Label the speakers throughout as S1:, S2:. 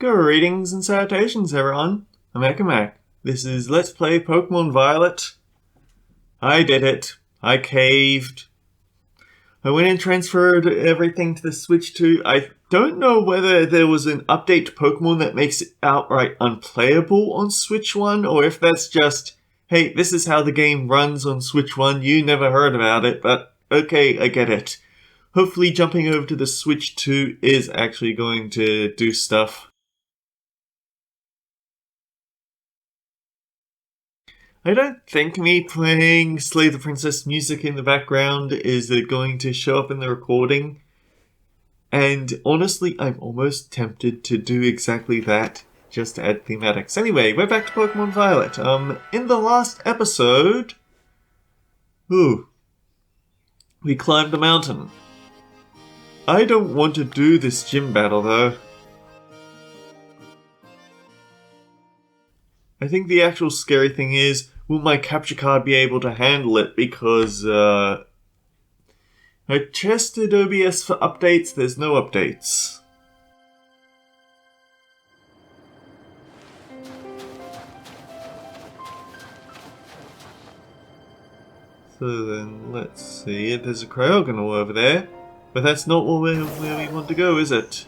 S1: Greetings and salutations, everyone. I'm Ekamac. This is Let's Play Pokemon Violet. I did it. I caved. I went and transferred everything to the Switch 2. I don't know whether there was an update to Pokemon that makes it outright unplayable on Switch 1, or if that's just, hey, this is how the game runs on Switch 1, you never heard about it, but okay, I get it. Hopefully jumping over to the Switch 2 is actually going to do stuff. I don't think me playing Slay the Princess music in the background is going to show up in the recording. And honestly, I'm almost tempted to do exactly that, just to add thematics. Anyway, we're back to Pokemon Violet. In the last episode... we climbed a mountain. I don't want to do this gym battle, though. I think the actual scary thing is, will my capture card be able to handle it? Because, I tested OBS for updates, there's no updates. So then, let's see, there's a Cryogonal over there. But that's not where we want to go, is it?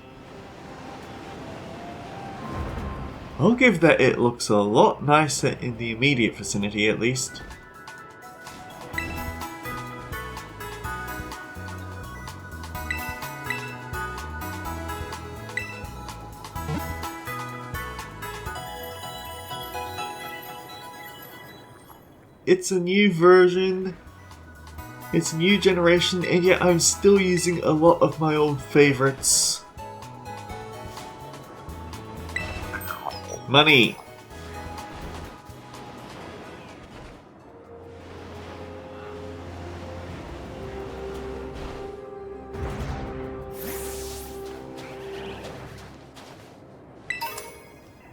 S1: I'll give that it looks a lot nicer in the immediate vicinity, at least. It's a new version, it's a new generation, and yet I'm still using a lot of my old favorites. Money!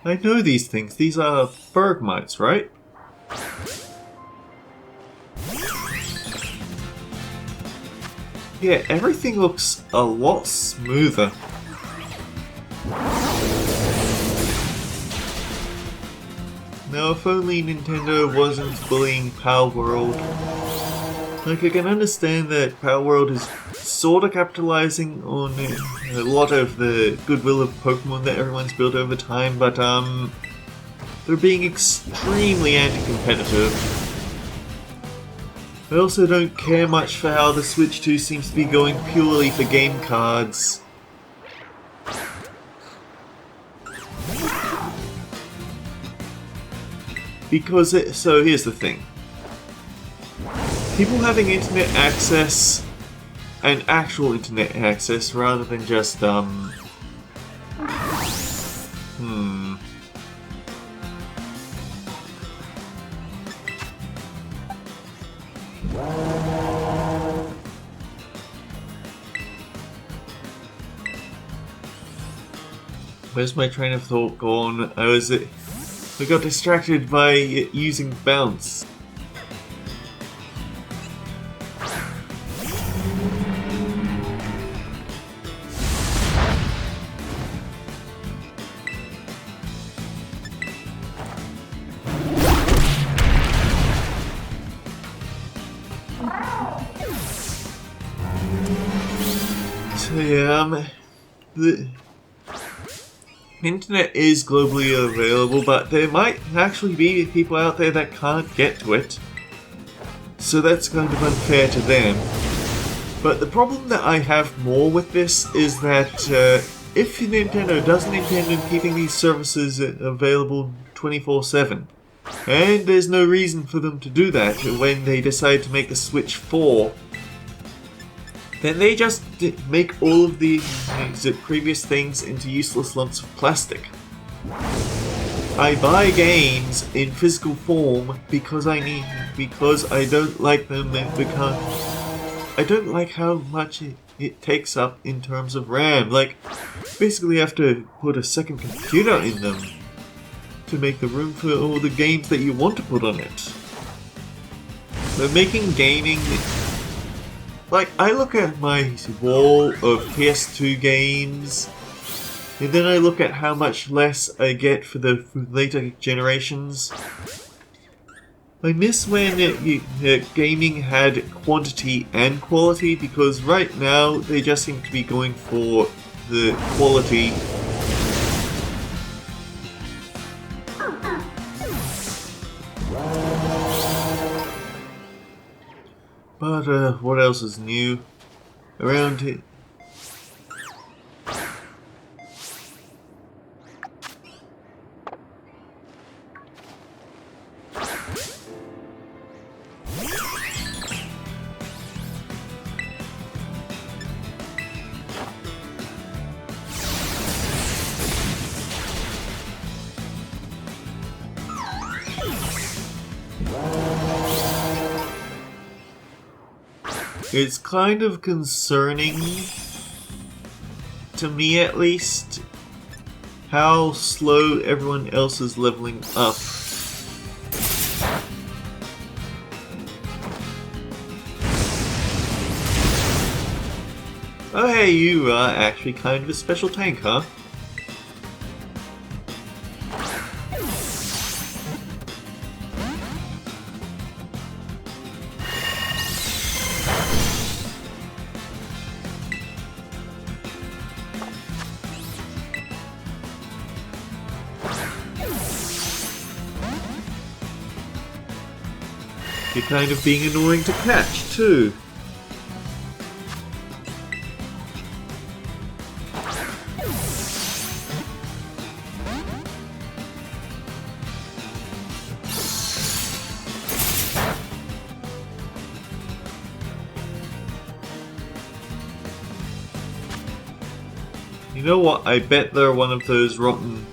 S1: I know these things. These are Bergmites, right? Yeah, everything looks a lot smoother. Now, if only Nintendo wasn't bullying Palworld. Like, I can understand that Palworld is sorta capitalizing on a lot of the goodwill of Pokemon that everyone's built over time, but they're being extremely anti-competitive. I also don't care much for how the Switch 2 seems to be going purely for game cards. Because so here's the thing. People having internet access, and actual internet access, rather than just, Where's my train of thought gone? I got distracted by using bounce. So yeah, the internet is globally available, but there might actually be people out there that can't get to it. So that's kind of unfair to them. But the problem that I have more with this is that if Nintendo doesn't intend on keeping these services available 24/7, and there's no reason for them to do that when they decide to make the Switch 4, then they just make all of the previous things into useless lumps of plastic. I buy games in physical form because I don't like them, because I don't like how much it takes up in terms of RAM. Like, basically you have to put a second computer in them to make the room for all the games that you want to put on it. So making gaming... Like, I look at my wall of PS2 games, And then I look at how much less I get for the later generations. I miss when gaming had quantity and quality, because right now they just seem to be going for the quality. But what else is new around here? It's kind of concerning, to me at least, how slow everyone else is leveling up. Oh hey, you are actually kind of a special tank, huh? You're kind of being annoying to catch, too. You know what? I bet they're one of those rotten,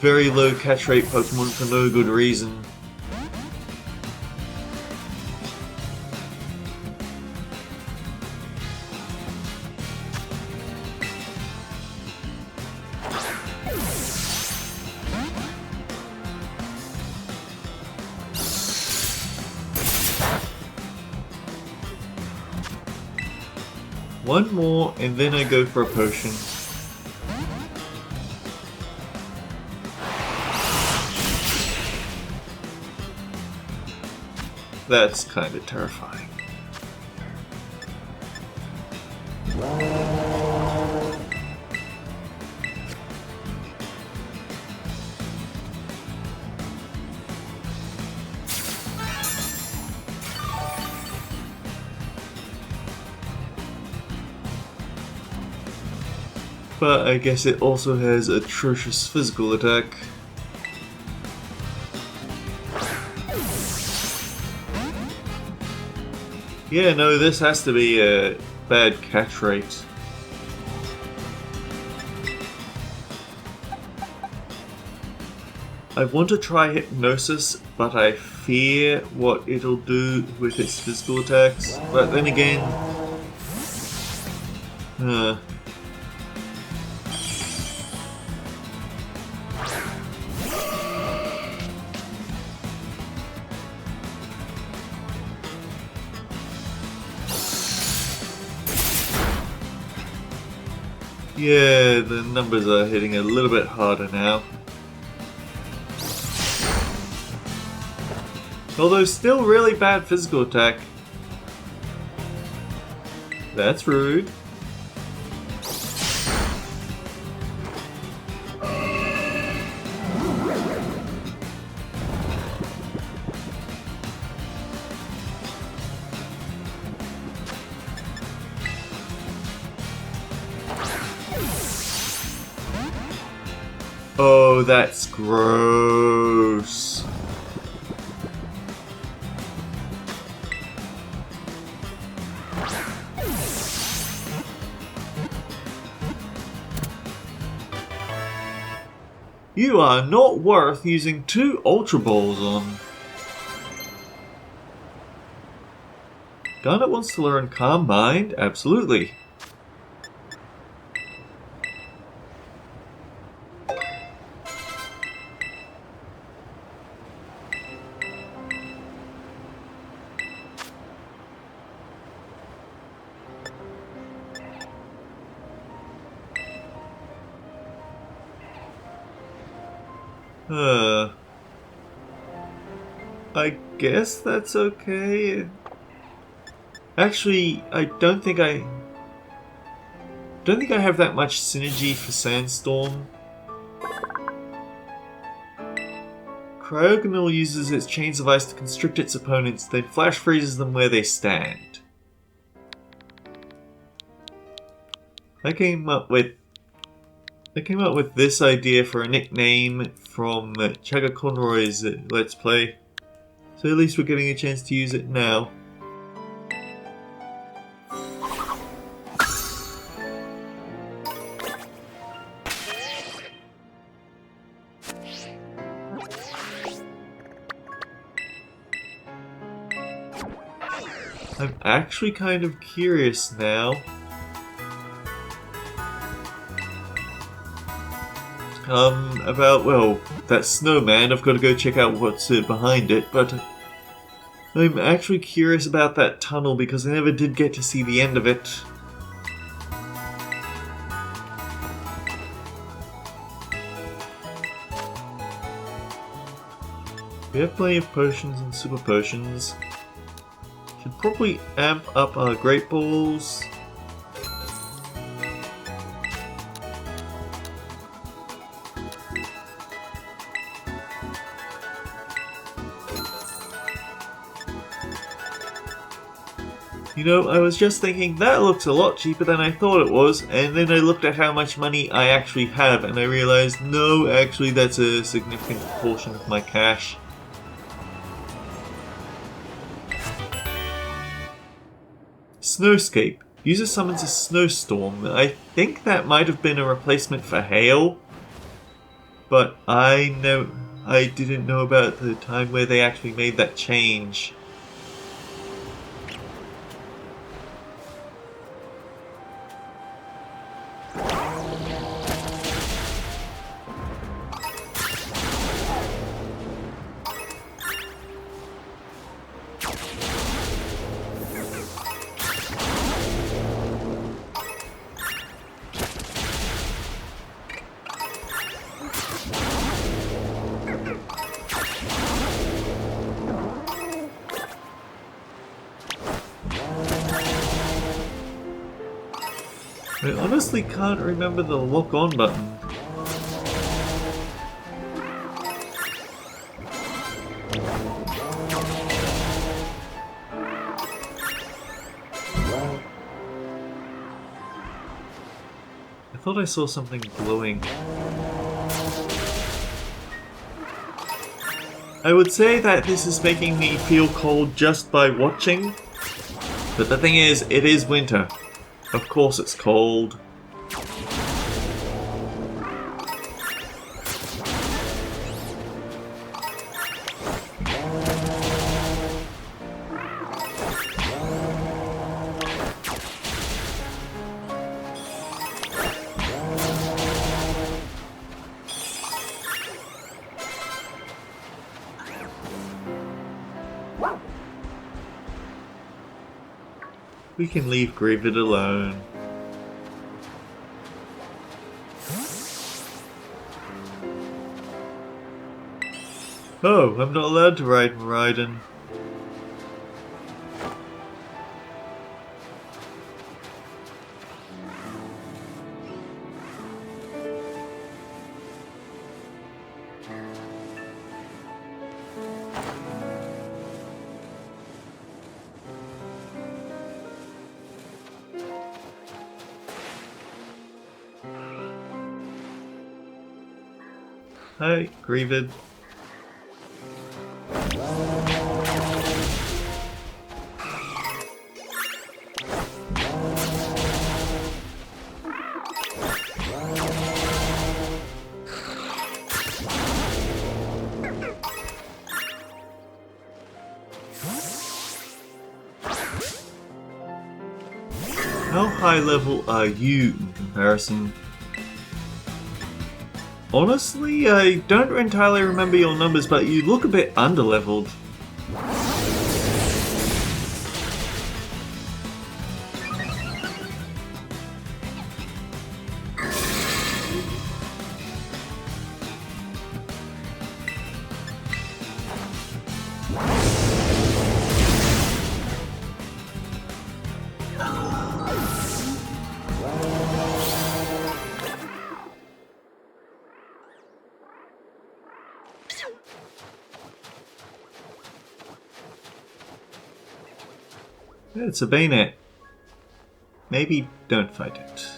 S1: very low catch rate Pokemon for no good reason. One more, and then I go for a potion. That's kind of terrifying. But I guess it also has atrocious physical attack. Yeah, no, this has to be a bad catch rate. I want to try Hypnosis, but I fear what it'll do with its physical attacks. But then again... yeah, the numbers are hitting a little bit harder now. Although still really bad physical attack. That's rude. Oh, that's gross. You are not worth using 2 Ultra Balls on. Garnet wants to learn Calm Mind? Absolutely. I guess that's okay. Actually, I don't think I have that much synergy for Sandstorm. Cryogonal uses its chains of ice to constrict its opponents, then flash freezes them where they stand. I came up with this idea for a nickname from Chugga Conroy's Let's Play, so at least we're getting a chance to use it now. I'm actually kind of curious now. About, well, that snowman. I've got to go check out what's behind it, but I'm actually curious about that tunnel because I never did get to see the end of it. We have plenty of potions and super potions. Should probably amp up our Great Balls. You know, I was just thinking that looks a lot cheaper than I thought it was, and then I looked at how much money I actually have and I realized, no, actually that's a significant portion of my cash. Snowscape. User summons a snowstorm. I think that might have been a replacement for hail, but I didn't know about the time where they actually made that change. I honestly can't remember the lock on button. I thought I saw something glowing. I would say that this is making me feel cold just by watching, but the thing is, it is winter. Of course it's cold. We can leave Grieved alone. Oh, I'm not allowed to ride Raiden. Hi, Grieved. How high level are you in comparison? Honestly, I don't entirely remember your numbers, but you look a bit underleveled. It's a bayonet. Maybe don't fight it.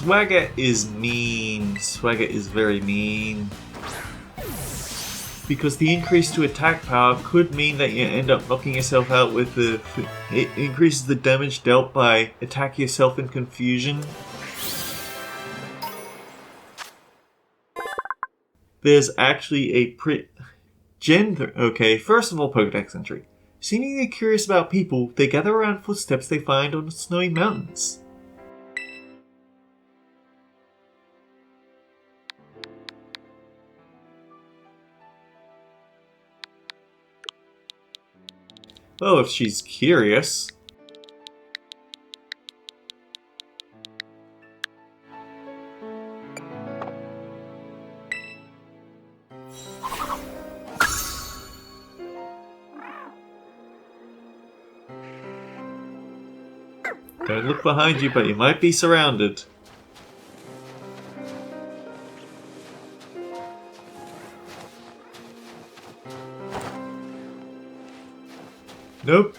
S1: Swagger is mean. Swagger is very mean. Because the increase to attack power could mean that you end up knocking yourself out with the... It increases the damage dealt by attack yourself in confusion. There's actually a Okay, first of all, Pokedex entry. Seemingly curious about people, they gather around footsteps they find on snowy mountains. Well, if she's curious. Don't look behind you, but you might be surrounded. Nope.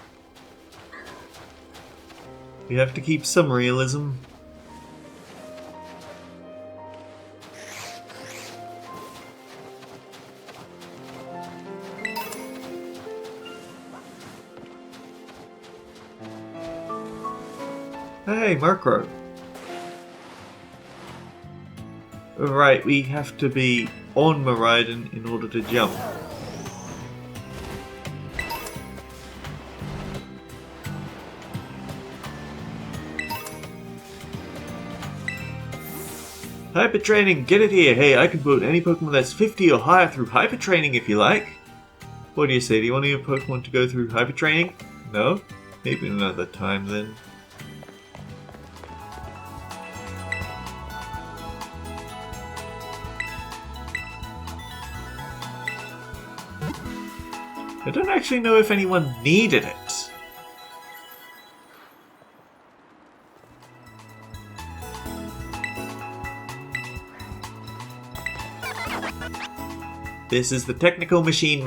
S1: We have to keep some realism. Hey, Murkrow. Right, we have to be on Miraidon in order to jump. Hyper Training, get it here! Hey, I can put any Pokemon that's 50 or higher through Hyper Training if you like. What do you say? Do you want your Pokemon to go through Hyper Training? No? Maybe another time then. I don't actually know if anyone needed it. This is the Technical Machine.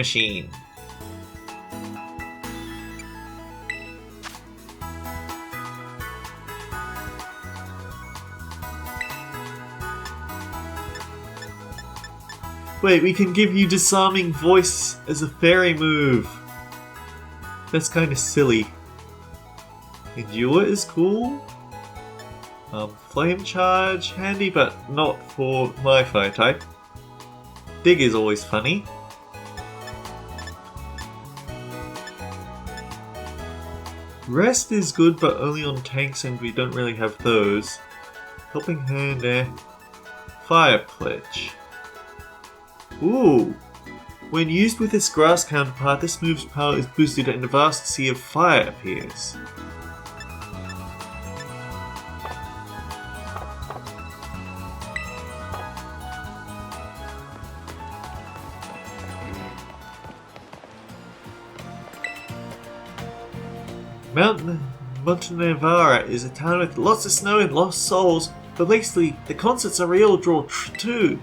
S1: Wait, we can give you Disarming Voice as a fairy move. That's kind of silly. Endure is cool. Flame Charge, handy but not for my fire type. Dig is always funny. Rest is good but only on tanks and we don't really have those. Helping Hand, Fire Pledge. Ooh! When used with its grass counterpart, this move's power is boosted and a vast sea of fire appears. Montenevara is a town with lots of snow and lost souls, but lately the concerts are real draw too.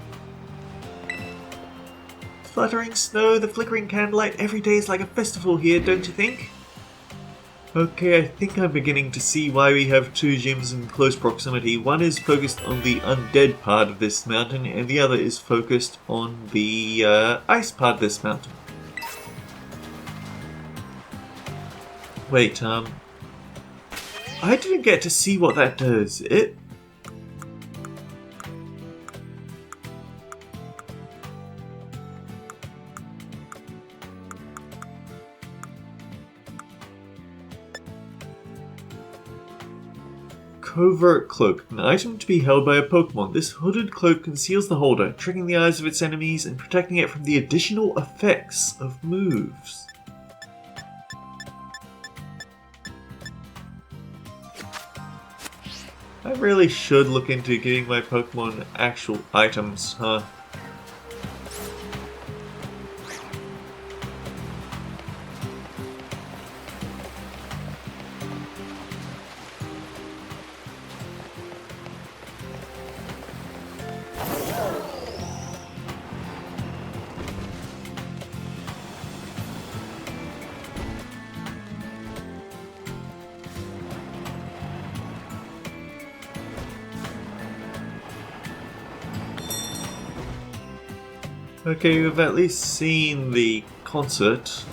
S1: Fluttering snow, the flickering candlelight, every day is like a festival here, don't you think? Okay, I think I'm beginning to see why we have two gyms in close proximity. One is focused on the undead part of this mountain, and the other is focused on the ice part of this mountain. Wait, I didn't get to see what that does. Covert Cloak, an item to be held by a Pokemon. This hooded cloak conceals the holder, tricking the eyes of its enemies and protecting it from the additional effects of moves. I really should look into giving my Pokemon actual items, huh? Okay, we've at least seen the concert.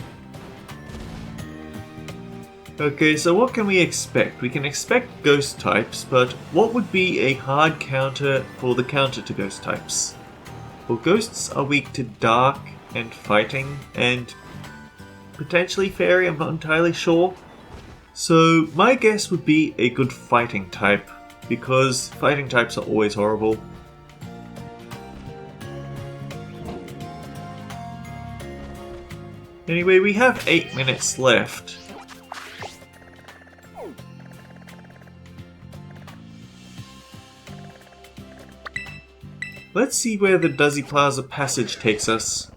S1: Okay, so what can we expect? We can expect ghost types, but what would be a hard counter for the counter to ghost types? Well, ghosts are weak to dark and fighting, and potentially fairy, I'm not entirely sure. So my guess would be a good fighting type, because fighting types are always horrible. Anyway, we have 8 minutes left. Let's see where the Duzzy Plaza passage takes us.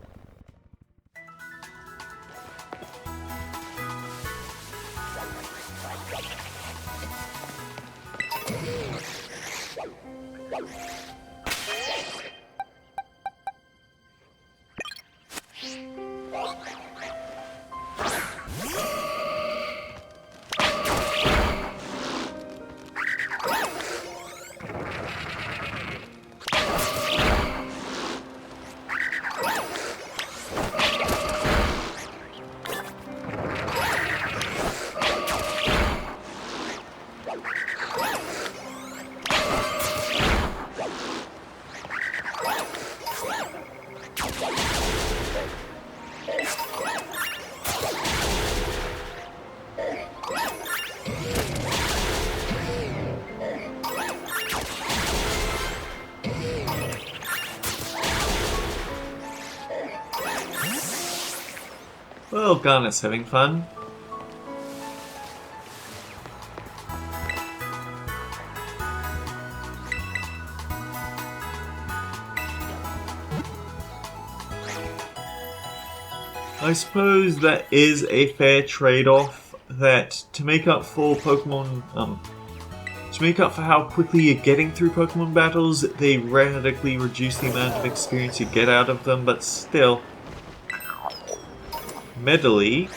S1: Well, Garnet's having fun. I suppose that is a fair trade-off, that to make up for Pokemon, to make up for how quickly you're getting through Pokemon battles, they radically reduce the amount of experience you get out of them, but still. Medley.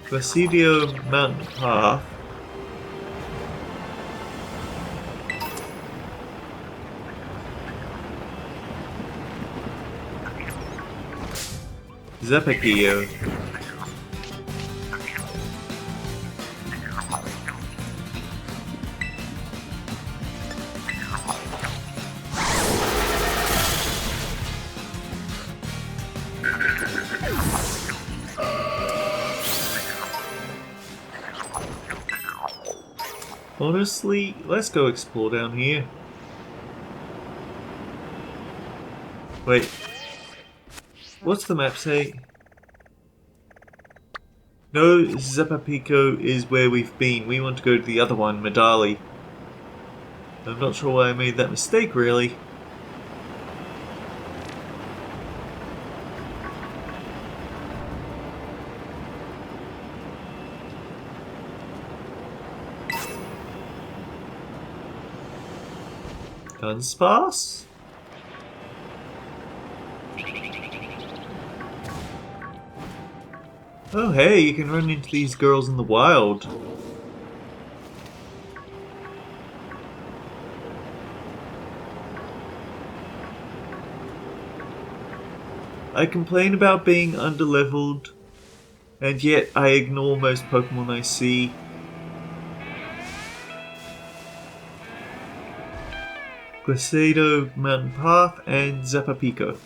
S1: Presidio Mountain Path. Zepakio. Honestly, let's go explore down here. Wait. What's the map say? No, Zepapico is where we've been. We want to go to the other one, Medali. I'm not sure why I made that mistake, really. Dunsparce? Oh hey, you can run into these girls in the wild. I complain about being underleveled, and yet I ignore most Pokemon I see. Glacedo Mountain Path and Zepapico.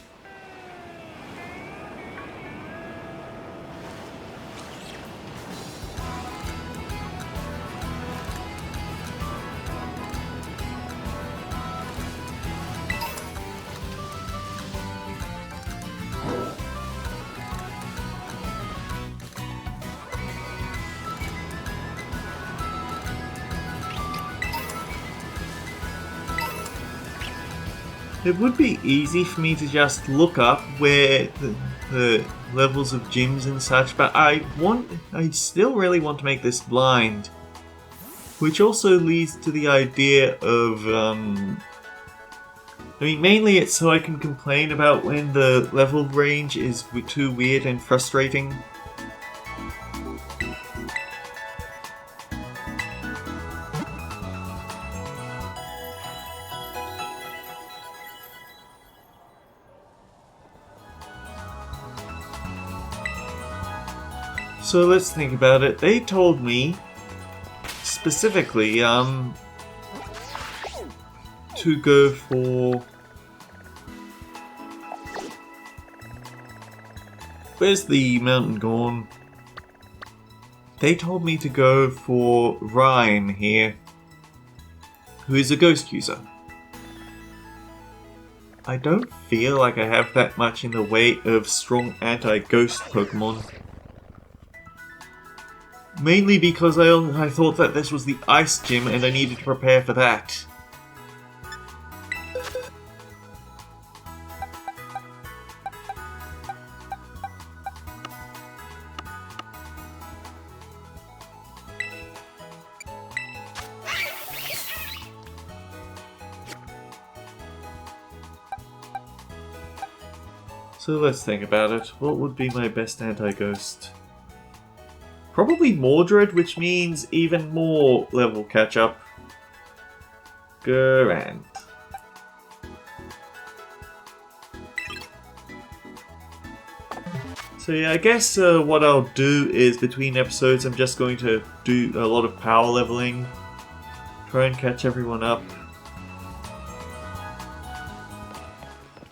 S1: It would be easy for me to just look up where the levels of gyms and such, but I still really want to make this blind. Which also leads to the idea of, I mean, mainly it's so I can complain about when the level range is too weird and frustrating. So let's think about it. They told me specifically to go for... Where's the mountain gone? They told me to go for Ryan here, who is a ghost user. I don't feel like I have that much in the way of strong anti-ghost Pokemon. Mainly because I thought that this was the Ice Gym and I needed to prepare for that. So let's think about it. What would be my best anti-ghost? Probably Mordred, which means even more level catch-up. Grand. So yeah, I guess what I'll do is between episodes I'm just going to do a lot of power leveling. Try and catch everyone up.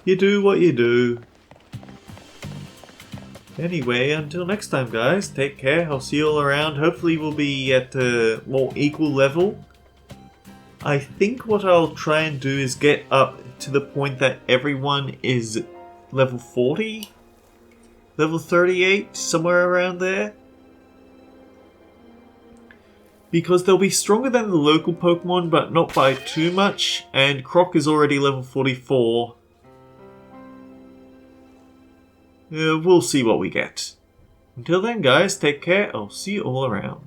S1: You do what you do. Anyway, until next time guys, take care, I'll see you all around. Hopefully we'll be at a more equal level. I think what I'll try and do is get up to the point that everyone is level 40? Level 38? Somewhere around there? Because they'll be stronger than the local Pokemon, but not by too much, and Croc is already level 44. We'll see what we get. Until then guys, take care, I'll see you all around.